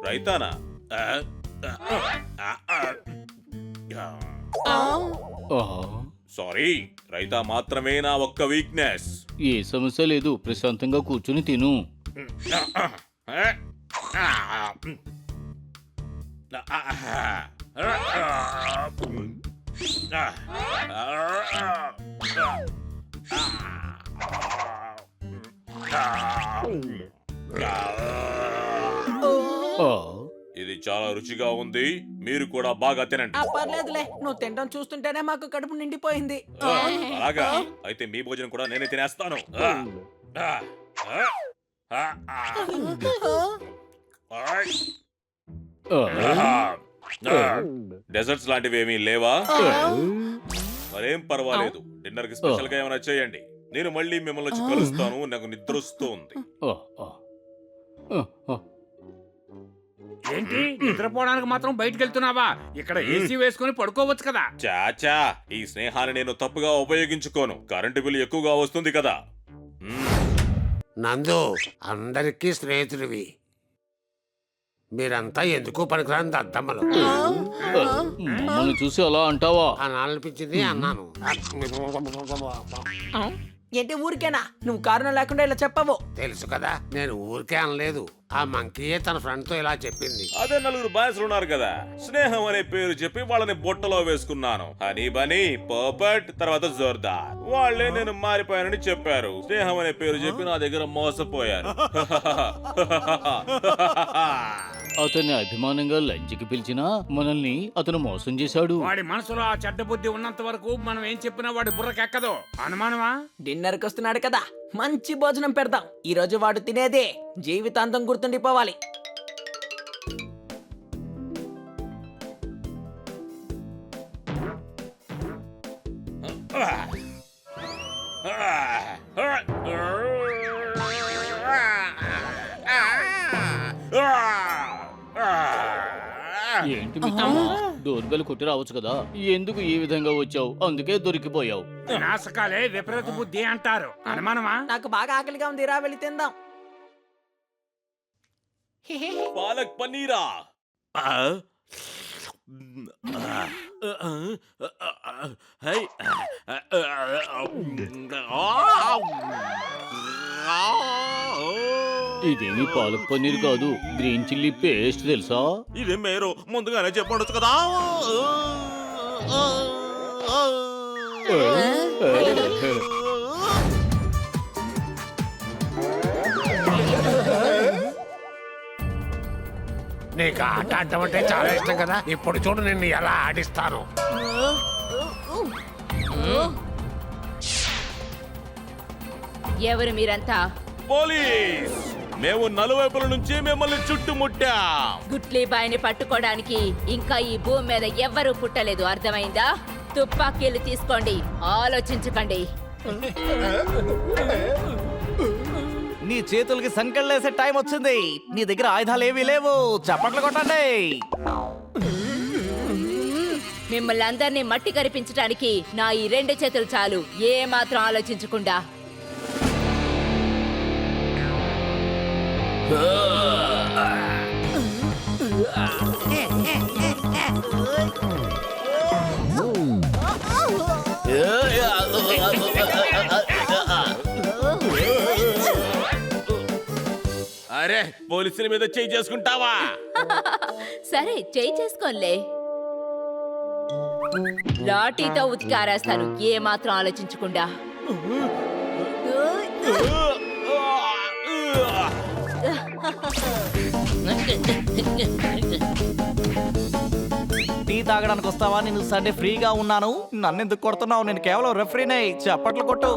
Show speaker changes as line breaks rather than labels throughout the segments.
రైతానా? Sorry, raita మాత్రమే నా ఒక్క వీక్నెస్.
ఏ సమస్య లేదు, ప్రశాంతంగా కూర్చుని తిను.
ఇది చాలా రుచిగా ఉంది, మీరు కూడా బాగా తినండి.
పర్లేదులే, నువ్వు తినడం చూస్తుంటేనే మాకు కడుపు నిండిపోయింది.
అలాగా అయితే మీ భోజనం కూడా నేనే తినేస్తాను. డెజర్ట్స్ లాంటివి ఏమీ లేవా? మరేం పర్వాలేదు, డిన్నర్ కి స్పెషల్ గా ఏమైనా చేయండి. నేను మళ్ళీ మిమ్మల్ని వచ్చి కలుస్తాను, నాకు నిద్ర వస్తుంది.
ఏంటి నిద్రపోవడానికి మాత్రం బయటికి వెళ్తున్నావా? ఇక్కడ ఏసీ వేసుకుని పడుకోవచ్చు కదా.
చాచా, ఈ స్నేహాన్ని నేను తప్పుగా ఉపయోగించుకోను. కరెంటు బిల్లు ఎక్కువగా వస్తుంది కదా.
నందు, అందరికీ స్నేహితుడివి. మీరంతా ఎందుకు పనికిరాని దద్దమ్మలు.
మమ్మల్ని చూసి అలా అంటావా?
అనాలనిపించింది అన్నాను.
ఏంటి ఊరికేనా? నువ్వు కారణం లేకుండా ఇలా చెప్పవు.
తెలుసు కదా, నేను ఊరికే అనలేదు. ఆ మంకీయే తన ఫ్రెండ్ తో ఇలా చెప్పింది.
అదే నలుగురు బాయ్స్లు ఉన్నారు కదా, స్నేహం అనే పేరు చెప్పి వాళ్ళని బుట్టలో వేసుకున్నాను. హనీ బనీ, పర్ఫెక్ట్, తర్వాత జోర్దార్. వాళ్ళే నేను మారిపోయానని చెప్పారు. స్నేహం అనే పేరు చెప్పి నా దగ్గర మోసపోయారు.
అతన్ని అభిమానంగా లంచ్కి పిలిచినా మనల్ని అతను మోసం చేశాడు.
వాడి మనసులో ఆ చెడ్డ బుద్ధి ఉన్నంత వరకు మనం ఏం చెప్పినా వాడి బుర్రకెక్కదు. అనుమానమా?
డిన్నర్ కి వస్తున్నాడు కదా, మంచి భోజనం పెడదాం. ఈ రోజు వాడు తినేదే జీవితాంతం గుర్తుండిపోవాలి.
ఏంటి మిత్రమా, డోర్ బెల్ కొట్టి రావచ్చు కదా, ఎందుకు ఈ విధంగా వచ్చావు? అందుకే దొరికిపోయావు.
నాశకాలే విపరీత బుద్ధి అంటారు. అనుమానమా?
నాకు బాగా ఆకలిగా ఉంది, రా వెళ్ళి తిందాం.
పాలక్ పన్నీరా?
ఇదేమి పాలక్ పన్నీర్ కాదు, గ్రీన్ చిల్లీ పేస్ట్ తెలుసా?
ఇది మీరు ముందుగానే చెప్పండొచ్చు కదా.
నీకు ఆట ఆడటం అంటే చాలా ఇష్టం కదా, ఇప్పుడు చూడు నిన్ను ఎలా ఆడిస్తాను.
ఎవరు మీరంతా?
పోలీస్, మేము నలువైపుల నుంచి మిమ్మల్ని చుట్టుముట్టాం.
గుట్లీ బాయిని పట్టుకోవడానికి ఇంకా ఈ భూమి మీద ఎవ్వరూ పుట్టలేదు, అర్థమైందా? తుపాకీలు తీసుకోండి, ఆలోచించకండి.
నీ చేతులకి సంకెళ్ళేసే టైం వచ్చింది. నీ దగ్గర ఆయుధాలు ఏమీ లేవు, చప్పట్లు కొట్టండి.
మిమ్మల్ని అందరినీ మట్టి కరిపించడానికి నా ఈ 2 చేతులు చాలు, ఏ మాత్రం ఆలోచించకుండా.
అరే, పోలీసుల మీద చేయి చేసుకుంటావా?
సరే, చేయి చేసుకోలే. లాఠీతో ఉతికి ఆరేస్తాను, ఏ మాత్రం ఆలోచించకుండా.
టీ తాగడానికి వస్తావా? నేను సండే ఫ్రీగా ఉన్నాను. నన్ను ఎందుకు కొడుతున్నావు? నేను కేవలం రెఫరీనే. చప్పట్లు కొట్టు.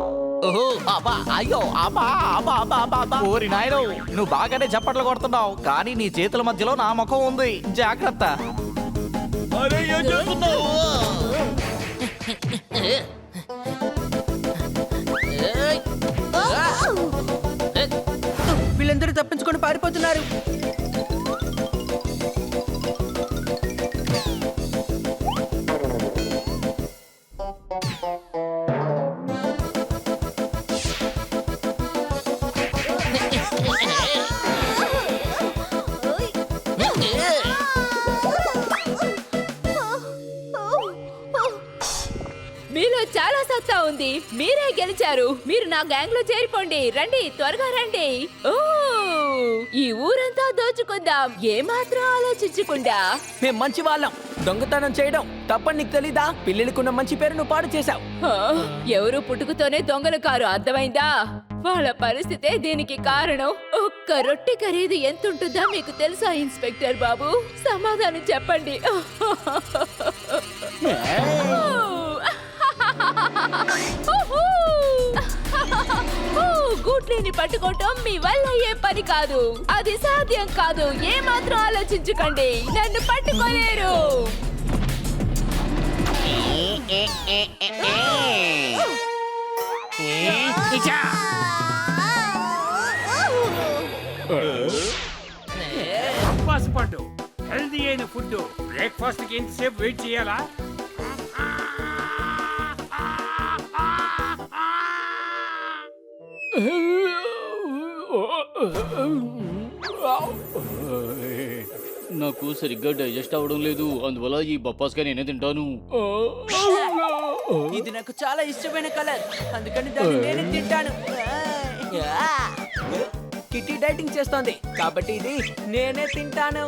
ఓహో, అబ్బా, అయ్యో, అబ్బా, అబ్బా, అబ్బా, అబ్బా, అబ్బా. ఓరి నాయనో, నువ్వు బాగానే చప్పట్లు కొడుతున్నావు, కానీ నీ చేతుల మధ్యలో నా ముఖం ఉంది. జాగ్రత్త.
అరే, ఏం చేస్తున్నావు?
వీళ్ళందరూ తప్పించుకొని పారిపోతున్నారు.
ఉంది. మీరే గెలిచారు. మీరు నా గ్యాంగ్ లో చేరిపోండి. రండి, త్వరగా రండి. ఓ, ఈ ఊరంతా దోచుకుందాం, ఏమాత్రం ఆలోచించకుండా.
మేం మంచి వాళ్ళం. దొంగతనం చేయడం తప్పని నీకు తెలీదా? పిల్లలకున్న మంచి పేరు నువ్వు పాడు చేశావు.
హా, ఎవరు పుట్టుకతోనే దొంగలు కారు, అర్థమైందా? వాళ్ళ పరిస్థితే దీనికి కారణం. ఒక్క రొట్టె ఖరీదు ఎంతుంటుందా మీకు తెలుసా ఇన్స్పెక్టర్ బాబు? సమాధానం చెప్పండి. గూట్లేని పట్టుకోవటం మీ వల్ల అయ్యే పని కాదు. అది సాధ్యం కాదు. ఏమాత్రం ఆలోచించకండి, నన్ను పట్టుకోలేరు.
ఇచ్చా. బ్రేక్ఫాస్ట్ పండు, హెల్దీ అయిన ఫుడ్. బ్రేక్ఫాస్ట్ కి ఎంతసేపు వెయిట్ చేయాలా?
నాకు సరిగ్గా డైజెస్ట్ అవడం లేదు, అందువల్ల ఈ బొప్పాస్గా నేనే తింటాను.
ఇది నాకు చాలా ఇష్టమైన కలర్, అందుకని దాన్ని నేనే తింటాను. కిట్టి డైటింగ్ చేస్తోంది కాబట్టి ఇది నేనే తింటాను.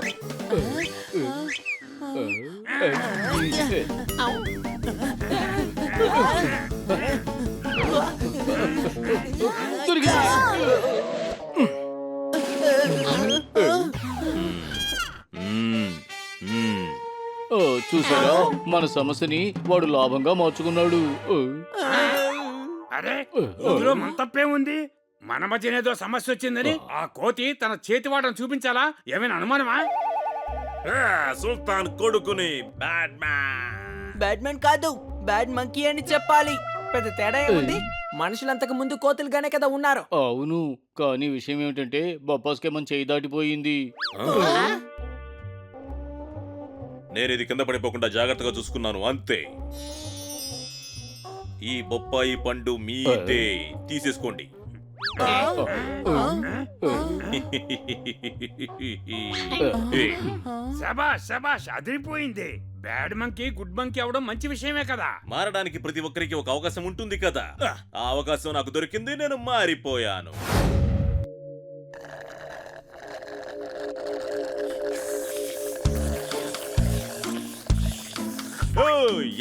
చూసారా, మన సమస్యని వాడు లాభంగా మార్చుకున్నాడు.
అరే, ఇందులో మన తప్పేముంది? మన మధ్యనేదో సమస్య వచ్చిందని ఆ కోతి తన చేతి వాటం చూపించాలా? ఏమైనా అనుమానమా?
సుల్తాన్ కొడుకుని బ్యాడ్ మ్యాన్.
బ్యాడ్మెన్ కాదు, బ్యాడ్ మంకీ అని చెప్పాలి. పెద్ద తేడా ఏముంది? మనుషులంతకు ముందు కోతులుగానే కదా ఉన్నారు.
అవును, కానీ విషయం ఏమిటంటే బొప్పాస్కే మన చేయి దాటిపోయింది.
నేను ఇది కింద పడిపోకుండా జాగ్రత్తగా చూసుకున్నాను, అంతే. ఈ బొప్పాయి పండు మీదే, తీసేసుకోండి.
శబాష్ శబాష్, అదిరిపోయింది. బ్యాడ్ మంకీ గుడ్ మంకీ అవడం మంచి విషయమే కదా.
మారడానికి ప్రతి ఒక్కరికి ఒక అవకాశం ఉంటుంది కదా. ఆ అవకాశం నాకు దొరికింది, నేను మారిపోయాను.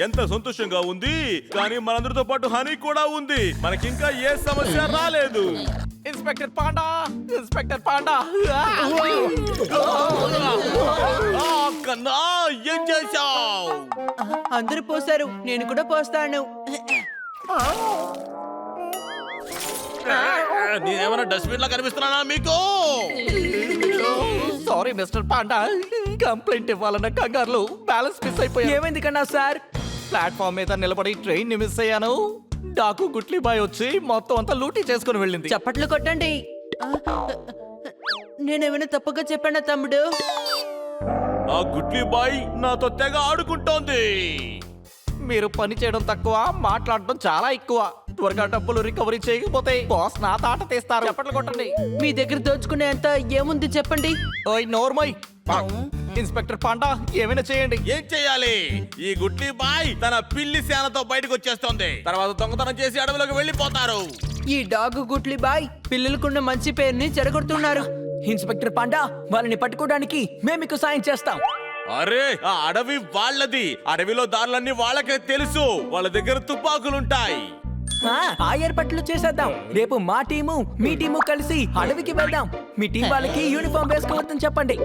ఎంత సంతోషంగా ఉంది. కానీ మనందరితో పాటు హనీ కూడా ఉంది. మనకింకా ఏ సమస్య రాలేదు.
Inspector panda, inspector panda.
కన్నా, ఏం చేశావు?
అందరూ పోసారు, నేను కూడా పోస్తాను.
నేనేమైనా డస్ట్బిన్ లా కనిపిస్తున్నానా మీకు?
సారీ మిస్టర్ పాండా, కంప్లైంట్ ఇవ్వాలన్న కంగారులో బ్యాలెన్స్ మిస్ అయిపోయా.
ఏమైంది కన్నా సార్?
ప్లాట్ఫామ్ మీద నిలబడి ట్రైన్ ని మిస్ అయ్యాను. డాకు గుట్లీ బాయ్ వచ్చి మొత్తం అంతా లూటీ చేసుకుని వెళ్ళింది.
చప్పట్లు కొట్టండి. నేనేమైనా తప్పుగా చెప్పానా తమ్ముడు?
ఆ గుడ్లీ బాయ్ నాతో తెగ ఆడుకుంటోంది.
మీరు పని చేయడం తక్కువ, మాట్లాడడం చాలా ఎక్కువ. త్వరగా డబ్బులు రికవరీ చేయకపోతే బాస్ నా తాట తీస్తారు. చప్పట్లు కొట్టండి.
మీ దగ్గర దోచుకునే అంత ఏముంది చెప్పండి.
ఓయ్ నోర్మోయ్. ఇన్స్పెక్టర్ పాండా, ఏమైనా చేయండి.
ఏం చెయ్యాలి? ఈ గుడ్లీ బాయ్ తన పిల్లి సేనతో బయటకు వచ్చేస్తోంది. తర్వాత దొంగతనం చేసి అడవిలోకి వెళ్ళిపోతారు.
ఈ డాగు గుట్లీ బాయ్ పిల్లలకున్న మంచి పేరుని చెడగొడుతున్నారు. ఇన్స్పెక్టర్ పాండా, వాళ్ళని పట్టుకోవడానికి మేము మీకు సాయం చేస్తాం.
అరే, ఆ అడవి వాళ్ళది. అడవిలో దారులన్నీ వాళ్ళకే తెలుసు. వాళ్ళ దగ్గర తుపాకులుంటాయి.
ఆ ఏర్పాట్లు చేసేద్దాం. రేపు మా టీము మీ టీము కలిసి అడవికి వెళ్దాం. మీ టీం వాళ్ళకి యూనిఫామ్ వేసుకోవద్దని చెప్పండి.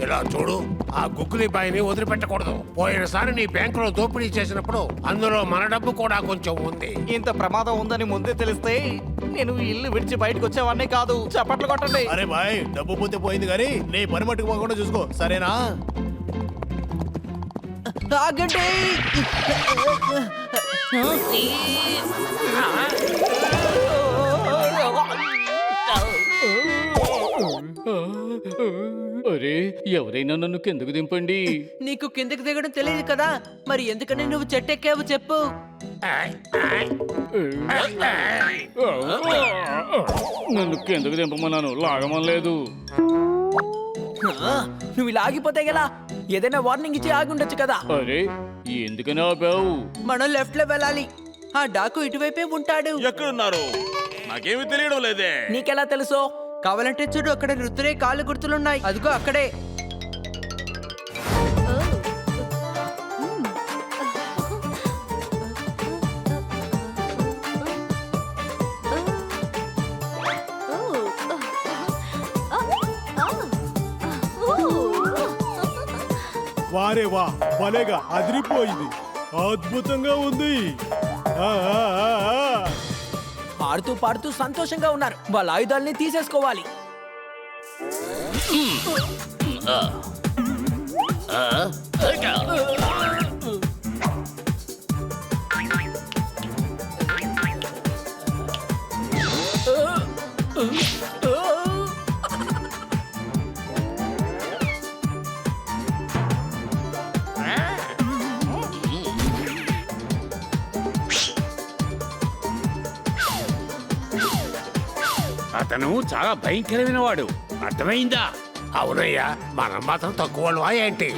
ఇలా చూడు, ఆ గుగ్గులి బాయిని వదిలిపెట్టకూడదు. పోయినసారి నీ బ్యాంకులో దోపిడీ చేసినప్పుడు అందులో మన డబ్బు కూడా కొంచెం ఉంది.
ఇంత ప్రమాదం ఉందని ముందే తెలిస్తే నేను ఇల్లు విడిచి బయటకు వచ్చేవాడిని కాదు. చప్పట్లు కొట్టండి.
అరే బాయ్, డబ్బు పోతే పోయింది కానీ నీ పని మట్టుకు పోకుండా చూసుకో, సరేనా?
ఆగండి.
అరే, ఎవరైనా నన్ను కిందకు దింపండి.
నీకు కిందకి దిగడం తెలియదు కదా, మరి ఎందుకని నువ్వు చెట్టెక్కావు చెప్పు.
నన్ను కిందకు దింపమన్నాను, లాగమనలేదు.
నువ్వు ఇలా ఆగిపోతే ఎలా? ఏదైనా వార్నింగ్ ఇచ్చి ఆగి ఉండొచ్చు కదా.
అరే ఎందుకని ఆపావు?
మనం లెఫ్ట్ లో వెళ్ళాలి. ఆ డాకు ఇటువైపే ఉంటాడు.
ఎక్కడున్నారు? నాకేమీ తెలియడం లేదే.
నీకెలా తెలుసు?
కావాలంటే చూడు, అక్కడ రుతురే కాళ్ళు గుర్తులున్నాయి. అదిగో అక్కడే.
వారే వా, భలేగా అదిరిపోయింది, అద్భుతంగా ఉంది. ఆ, ఆ, ఆ, ఆ.
ఆడుతూ పాడుతూ సంతోషంగా ఉన్నారు. వాళ్ళ ఆయుధాలని తీసేసుకోవాలి.
అతను చాలా భయంకరమైన వాడు, అర్థమైందా?
అవునయ్యా, మనం మాత్రం తక్కువ వాళ్ళమా ఏంటి?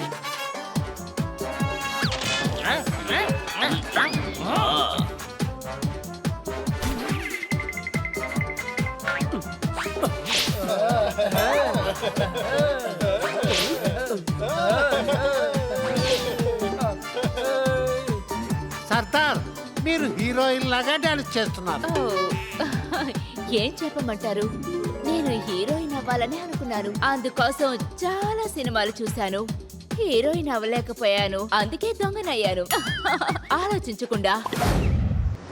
సర్దార్, మీరు హీరోయిన్ లాగా డాన్స్ చేస్తున్నారు.
ఓ, ఏం చెప్పమంటారు? నేను హీరోయిన్ అవ్వాలని అనుకున్నాను. అందుకోసం చాలా సినిమాలు చూశాను. హీరోయిన్ అవ్వలేకపోయాను, అందుకే దొంగనయ్యాను. ఆలోచించకుండా.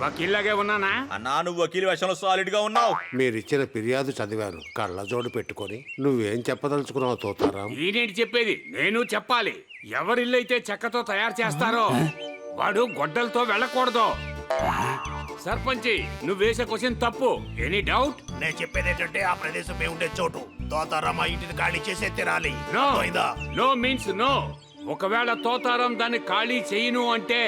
వకీల్లాగే ఉన్నానా?
అన్నా నువ్వు వకీల్ వేషంలో సాలిడ్ గా ఉన్నావు.
మీరిచ్చిన ఫిర్యాదు చదివాను. కళ్ళజోడు పెట్టుకొని నువ్వేం చెప్పదలుచుకున్నావు తోతారాం?
ఈనేంటి చెప్పేది? నేను చెప్పాలి. ఎవరిల్లైతే చెక్కతో తయారు చేస్తారో వాడు గొడ్డలతో వెళ్ళకూడదు. సర్పంచి, నువ్వు వేసే క్వశ్చన్ తప్పు. Any doubt?
నేను చెప్పేది ఏంటంటే ఆ ప్రదేశం మేము ఉండే చోటు తోతారా మా ఇంటిని ఖాళీ చేసే తినాలి.
నో
అర్థమైందా?
No means no. ఒకవేళ తోతారం దాన్ని ఖాళీ చేయను అంటే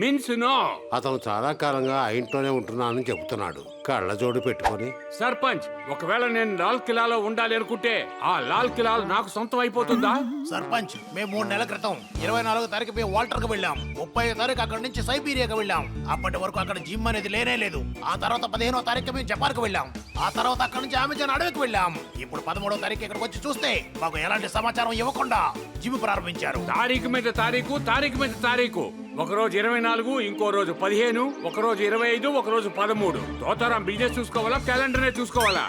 మీన్స్ నో.
అతను చాలా కాలంగా ఆ ఇంట్లోనే ఉంటున్నానని చెబుతున్నాడు. కళ్ళజోడు పెట్టుకొని
సర్పంచ్, ఒకవేళ నేను లాల్ కిలాలో ఉండాలి అనుకుంటే ఆ లాల్ కిలా నాకు సొంతం అయిపోతుందా?
సర్పంచ్, మేము 3 నెలల క్రితం 24వ తారీఖు మేము వాల్టర్ కు వెళ్ళాం. 30వ తారీఖు అక్కడి నుంచి సైబీరియాకి వెళ్ళాం. అప్పటి వరకు అక్కడ జిమ్ అనేది లేనే లేదు. ఆ తర్వాత 15వ తారీఖు మేము జపాన్ కు వెళ్ళాం. ఆ తర్వాత అక్కడి నుంచి అమెజాన్ అడవికి వెళ్ళాం. ఇప్పుడు 13వ తారీఖు ఇక్కడికి వచ్చి చూస్తే మాకు ఎలాంటి సమాచారం ఇవ్వకుండా జిమ్ ప్రారంభించారు.
తారీఖు మీద తారీఖు, తారీఖు మీద తారీఖు. ఒక రోజు 24, ఇంకో రోజు 15, ఒక రోజు 25, ఒక రోజు 13. తోతారాం బిజినెస్ చూసుకోవాలా, క్యాలెండర్ చూసుకోవాలా?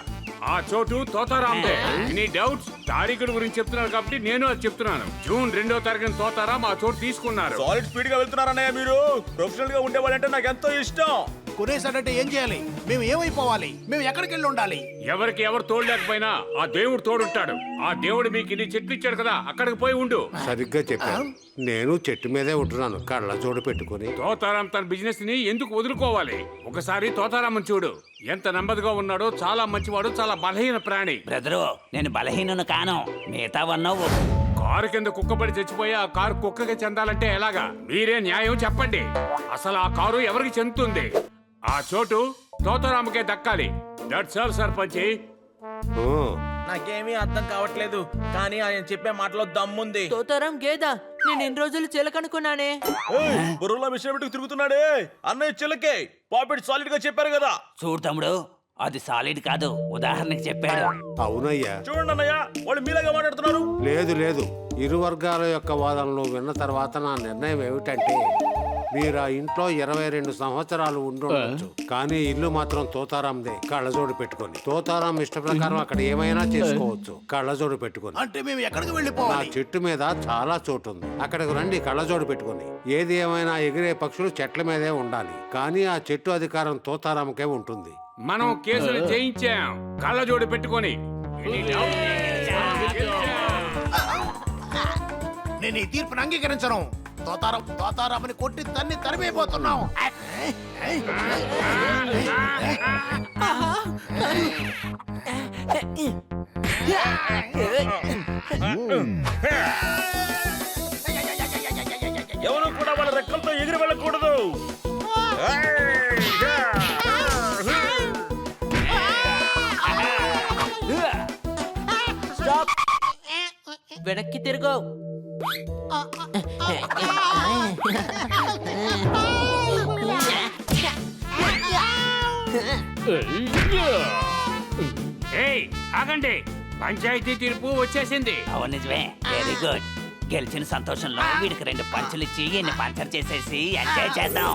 ఆ చోటు తోతారాందే. Any doubts? తారీఖుల గురించి చెప్తున్నారు కాబట్టి నేను అది చెప్తున్నాను. జూన్ 2వ తారీఖున తోతారాం ఆ చోటు తీసుకున్నారు.
సాలిడ్ స్పీడ్ గా వెళ్తున్నారన్నయ్య మీరు. ప్రొఫెషనల్ గా ఉండేవాళ్ళంటే నాకు ఎంతో ఇష్టం.
కొనేసాడంటే ఏం చేయాలి? మేము ఏమైపోవాలి? మేము ఎక్కడికి వెళ్ళి ఉండాలి?
ఎవరికి ఎవరు తోడు లేకపోయినా ఆ దేవుడు తోడుంటాడు. ఆ దేవుడు మీకు ఇన్ని చెట్లు ఇచ్చాడు కదా, అక్కడికి పోయి ఉండు.
సరిగ్గా చెప్పాను. నేను చెట్టు మీదే ఉంటున్నాను కళ్ళజోడు పెట్టుకొని.
తోతారాం తన బిజినెస్ ని ఎందుకు వదులుకోవాలి? ఒకసారి తోతారామని చూడు, ఎంత నెమ్మదిగా ఉన్నాడో. చాలా మంచివాడు, చాలా బలహీన ప్రాణి.
బ్రదరు, నేను బలహీనను కాను, మిగతావన్నావు.
కారు కింద కుక్కపడి చచ్చిపోయి ఆ కారు కుక్కకి చెందాలంటే ఎలాగా? మీరే న్యాయం చెప్పండి. అసలు ఆ కారు ఎవరికి చెందుతుంది? ఆ చోటు తోతారాముకే దక్కాలి. దట్స్ ఆల్ సర్పంచి.
ఓ,
నాకేమీ అర్థం కావట్లేదు, కానీ ఆయన చెప్పే మాటలో దమ్ముంది. తోతారం గేదా, నేను ఎన్ని రోజులు చిలకనుకున్నానే.
బుర్రలో మిషన్ పెట్టుకు తిరుగుతున్నాడే అన్నయ్య చిల్లకే. పాపెట్ సాలిడ్ గా చెప్పారు కదా.
చూడు తమ్ముడు, అది సాలిడ్ కాదు, ఉదాహరణకి చెప్పాడు.
అవునయ్యా.
చూడండి అన్నయ్య, వాళ్ళు మీలాగా మాట్లాడుతున్నారు.
లేదు లేదు, ఇరు వర్గాల యొక్క వాదనలు విన్న తర్వాత నా నిర్ణయం ఏమిటంటే, మీరు ఆ ఇంట్లో 22 సంవత్సరాలు ఉండుండొచ్చు, కానీ ఇల్లు మాత్రం తోతారాందే. కళ్ళజోడు పెట్టుకొని తోతారాం ఇష్ట ప్రకారం అక్కడ ఏమైనా చేసుకోవచ్చు కళ్ళజోడు పెట్టుకొని.
అంటే మేము ఎక్కడికి
నా
వెళ్ళిపోవాలి?
చెట్టు మీద చాలా చోటు ఉంది, అక్కడికి రండి కళ్ళజోడు పెట్టుకొని. ఏది ఏమైనా ఎగిరే పక్షులు చెట్ల మీదే ఉండాలి, కానీ ఆ చెట్టు అధికారం తోతారాంకే ఉంటుంది.
మనం కేసులు చేయించాం కళ్ళజోడు పెట్టుకొని.
నేను ఈ తీర్పును అంగీకరించను. తోతారామని కొట్టి తన్ని తరిమైపోతున్నాం.
ఎవరు కూడా వాళ్ళ రెక్కలతో ఎగిరి వెళ్ళకూడదు.
వెనక్కి తిరుగు.
ఏయ్ ఆగండి, పంచాయతీ తీర్పు వచ్చేసింది.
అవును నిజమే, వెరీ గుడ్. గెలిచిన సంతోషంలో వీడికి 2 పంచులు ఇచ్చి ఎన్ని పంచర్ చేసేసి ఎంజాయ్ చేద్దాం.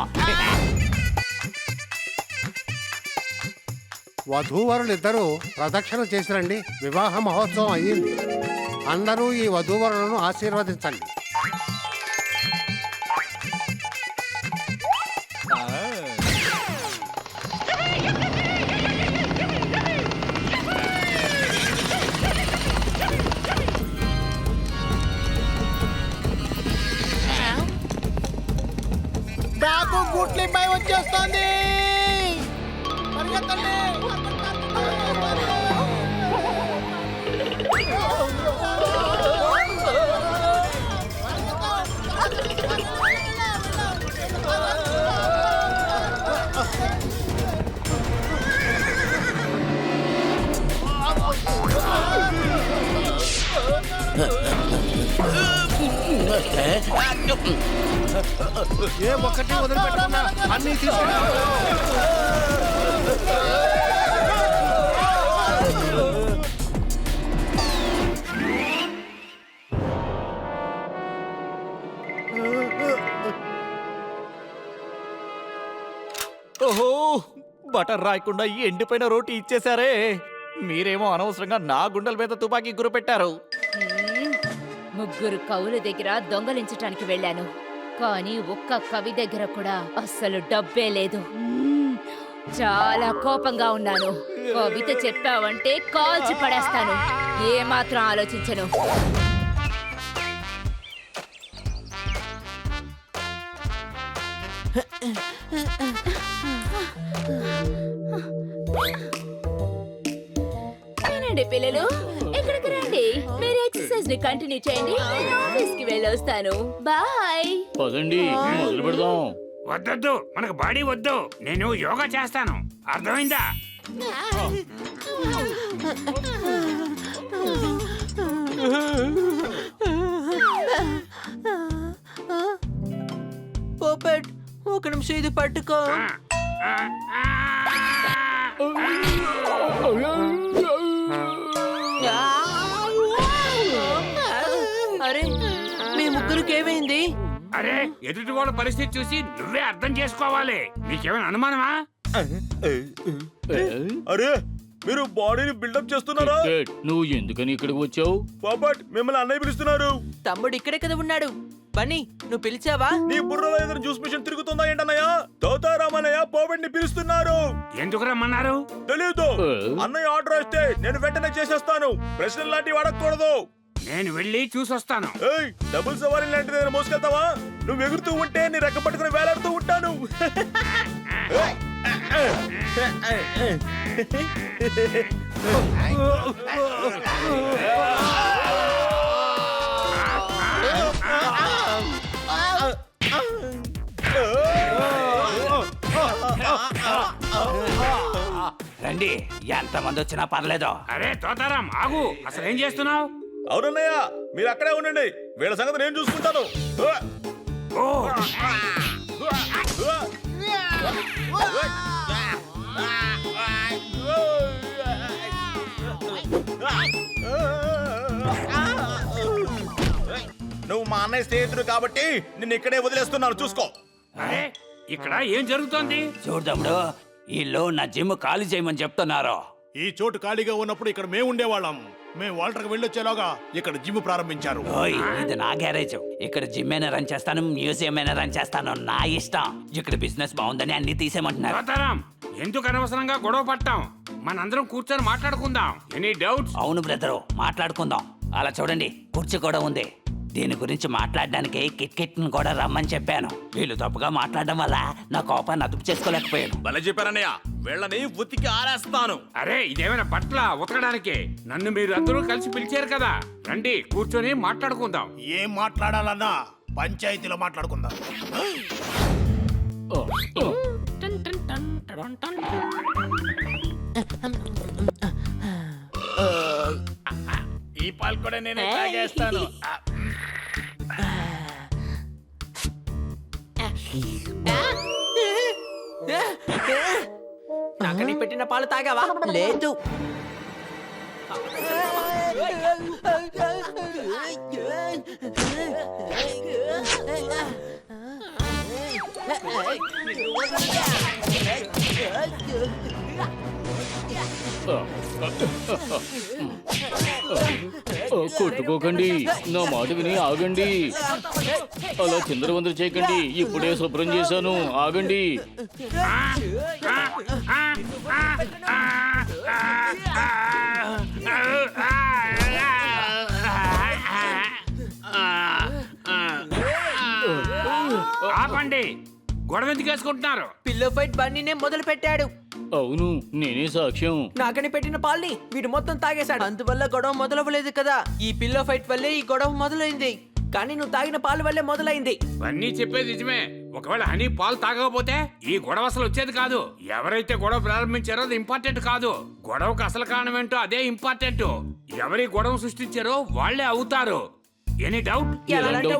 వధూవరులు ఇద్దరూ ప్రదక్షిణ చేసిరండి. వివాహ మహోత్సవం అయ్యింది. అందరూ ఈ వధూవరులను ఆశీర్వదించండి.
నాకు గుట్లిపై వచ్చేస్తోంది. పరిగెత్తండి.
ఏ ఒక్కటి వదిలిపెట్టకుండా అన్ని తీసుకురా.
ఓహో, బటర్ రాయకుండా ఈ ఎండిపోయిన రోటీ ఇచ్చేశారే. మీరేమో అనవసరంగా నా గుండెల మీద తుపాకీ గురి పెట్టారు.
ముగ్గురు కవుల దగ్గర దొంగలించటానికి వెళ్ళాను, కానీ ఒక్క కవి దగ్గర కూడా అస్సలు డబ్బే లేదు. చాలా కోపంగా ఉన్నాను. కవిత చెప్పావంటే కాల్చి పడేస్తాను. ఏమాత్రం ఆలోచించను. వినండి పిల్లలు, ఇక్కడికి రండి. మీరు ఎక్సర్సైజ్ ని కంటిన్యూ చేయండి. నేను ఆఫీస్ కి వెళ్ళొస్తాను. బాయ్.
పదండి మొదలు పెడదాం.
వద్దొద్దు, మనకు బాడీ వద్దు. నేను యోగా చేస్తాను, అర్థమైందా?
పోపెట్, ఒక నిమిషం ఇది పట్టుకో. అరే, మీ ముగ్గురికి ఏమైంది?
అరే, ఎదుటి వాళ్ళ పరిస్థితి చూసి నువ్వే అర్థం చేసుకోవాలి. నీకేమైనా అనుమానమా?
అరే, మీరు బాడీని బిల్డప్ చేస్తున్నారా?
కిట్, నువ్వు ఎందుకని ఇక్కడికి వచ్చావు?
పాపట్, మిమ్మల్ని అన్నయ్య పిలుస్తున్నారు.
తమ్ముడు ఇక్కడే కదా ఉన్నాడు. బన్నీ, నువ్వు పిలిచావా?
నీ బుర్రలో ఏదైనా జ్యూస్ మిషన్ తిరుగుతుందా ఏంటన్నయ్య? తోతారామన్నయ్య పోబెట్ ని పిలుస్తున్నారు.
ఎందుకు రమ్మన్నారు?
తెలీదు. అన్నయ్య ఆర్డర్ వేస్తే నేను వెంటనే చేసేస్తాను. ప్రశ్నలు లాంటివి అడగకూడదు.
నేను వెళ్ళి చూసొస్తాను.
ఏయ్, డబుల్ సవారీ లాంటిది ఏదైనా మోసుకెళ్తావా? నువ్వు ఎగురుతూ ఉంటే నీ రెక్క పట్టుకుని వేలాడుతూ ఉంటాను.
రండి, ఎంతమంది వచ్చినా పర్లేదు.
అరే తోతారాం, ఆగు. అసలు ఏం చేస్తున్నావు?
అవునన్నయ్య, మీరు అక్కడే ఉండండి. వీళ్ళ సంగతి నేను చూసుకుంటాను.
ఓ,
నువ్వు మా అన్నయ్య స్నేహితుడు కాబట్టి నిన్ను ఇక్కడే వదిలేస్తున్నాను, చూసుకో.
అరే, ఇక్కడ ఏం జరుగుతోంది?
చూడు తమ్ముడు, వీళ్ళు నా జిమ్ ఖాళీ చేయమని చెప్తున్నారు.
ఈ చోటు ఖాళీగా ఉన్నప్పుడు ఇక్కడ మేము ఉండేవాళ్ళం. మేము వాల్టర్కి వెళ్ళొచ్చేలాగా ఇక్కడ జిమ్ ప్రారంభించారు.
ఓయ్, ఇది నా గ్యారేజ్. ఇక్కడ జిమ్ అయినా రన్ చేస్తాను, మ్యూజియం అయినా రన్ చేస్తాను, నా ఇష్టం. ఇక్కడ బిజినెస్ బాగుందని అన్ని తీసేయమంటున్నారు.
తోతారాం, ఎందుకు అనవసరంగా గొడవ పట్టాం? మనందరం కూర్చొని మాట్లాడుకుందాం. Any doubts?
అవును బ్రదరు, మాట్లాడుకుందాం. అలా చూడండి, కుర్చీ కూడా ఉంది. దీని గురించి మాట్లాడడానికి కిట్ ను కూడా రమ్మని చెప్పాను. వీళ్ళు తప్పుగా మాట్లాడడం వల్ల నా కోపాన్ని అదుపు చేసుకోలేకపోయాను.
భలే చెప్పారన్నయ్య, వీళ్ళని ఉతికి ఆరేస్తాను.
అరే, ఇదేమైనా బట్టల ఉతకడానికి? నన్ను మీరు అందరూ కలిసి పిలిచారు కదా. రండి, కూర్చొని మాట్లాడుకుందాం.
ఏం మాట్లాడాలన్నా పంచాయతీలో మాట్లాడుకుందాం.
ఈ పాలు కూడా నేనే తాగేస్తాను.
నాకని పెట్టిన పాలు తాగావా? లేదు.
కొట్టుకోకండి, నా మాట విని ఆగండి. అలా చిందరవందర చేయకండి, ఇప్పుడే శుభ్రం చేశాను, ఆగండి.
ఆపండి, గొడవ ఎందుకు వేసుకుంటున్నారు?
పిల్లో ఫైట్ బన్నీనే మొదలు పెట్టాడు.
అవును, నేనే సాక్ష్యం.
నాకని పెట్టిన పాల్ని వీడు మొత్తం తాగేశాడు. అందువల్ల గొడవ మొదలవ్వలేదు కదా. ఈ పిల్లో ఫైట్ వల్లే ఈ గొడవ మొదలైంది. కానీ నువ్వు తాగిన పాలు వల్లే మొదలైంది.
అన్నీ చెప్పేది నిజమే. ఒకవేళ హనీ పాలు తాగకపోతే ఈ గొడవ అసలు వచ్చేది కాదు. ఎవరైతే గొడవ ప్రారంభించారో అది ఇంపార్టెంట్ కాదు. గొడవకు అసలు కారణం ఏంటో అదే ఇంపార్టెంట్. ఎవరి గొడవ సృష్టించారో వాళ్ళే అవుతారు. Any doubt?
ఎలాంటి